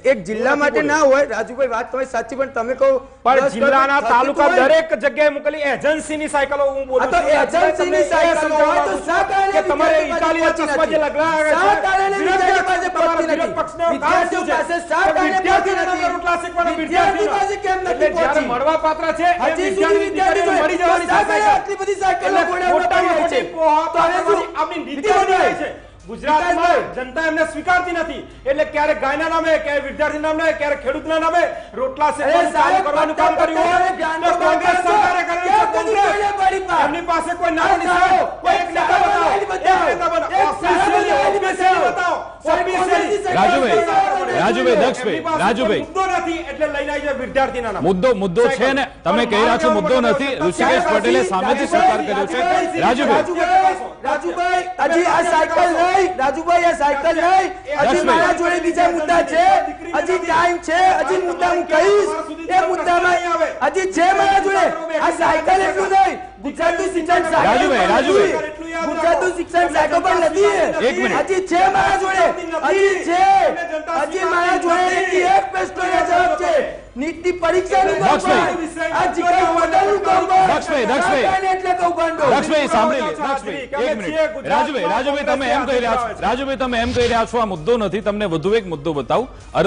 એક જિલ્લા માટે ના હોય રાજુભાઈ, વાત તમારી સાચી, પણ તમે કહો પણ જિલ્લાના તાલુકા દરેક જગ્યાએ મોકલી એજન્સીની સાયકલો હું બોલું છું. એજન્સીની સાયકલો હોય તો શા કારણે તમારે ઇટાલીના ચશ્મા જે લગાવ્યા છે, શા કારણે વિદ્યાર્થી પાસે પહોંચતી નથી? વિરોધ પક્ષનો વિદ્યાર્થીઓ પાસે શા કારણે પહોંચતી નથી? રોટલા શેકવાના વિદ્યાર્થી પાસે કેમ નથી પહોંચી? મળવા પાત્ર છે એ હજી સુધી વિદ્યાર્થીઓને મળી જવાની શા કારણે આટલી બધી સાયકલો ગોડાઉનમાં પડી છે? તો હવે આપણી નીતિ બની રહી છે. ગુજરાતમાં જનતા એમને સ્વીકારતી નથી, એટલે ક્યારે ગાયના નામે, ક્યારે વિદ્યાર્થી નામે, ક્યારે ખેડૂતના નામે રોટલા શેકવાનું કામ કરવાનું કામ કર્યું હોય તો કોંગ્રેસ સરકારે કર્યું છે. કોંગ્રેસ એમની પાસે કોઈ નામ નિશાન, કોઈ એક નેતા બતાવો, એક નેતા બતાવો, ઓફિશિયલી બતાવો. રાજુભાઈ મુદ્દો નથી એટલે લઈને આવી જાય વિદ્યાર્થીના નામ. મુદ્દો છે ને, તમે કહી રહ્યા છો મુદ્દો નથી. ઋષિકેશ પટેલે સામેથી સ્વીકાર કર્યો છે. રાજુભાઈ હજી આ સાયકલ નહીં, રાજુભાઈ આ સાયકલ નહીં, હજી મારા જોડે બીજા મુદ્દા છે, હજી ટાઈમ છે, હજી મુદ્દા હું કહીશ, એ મુદ્દામાં હજી છે મારા જોડે. આ સાયકલ એટલું નહીં, ગુજરાતનું શિક્ષણ ગુજરાતનું શિક્ષણ સાયકલ પણ નથી, હજી છે મારા જોડે, હજી છે, હજી મારા જોડે એક પ્રશ્નનો જવાબ છે. નીટની પરીક્ષાનું દક્ષભાઈ સાંભળી લે. દક્ષભાઈ એક મિનિટ. રાજુભાઈ તમે એમ કહી રહ્યા છો, આ મુદ્દો નથી. તમને વધુ એક મુદ્દો બતાવું.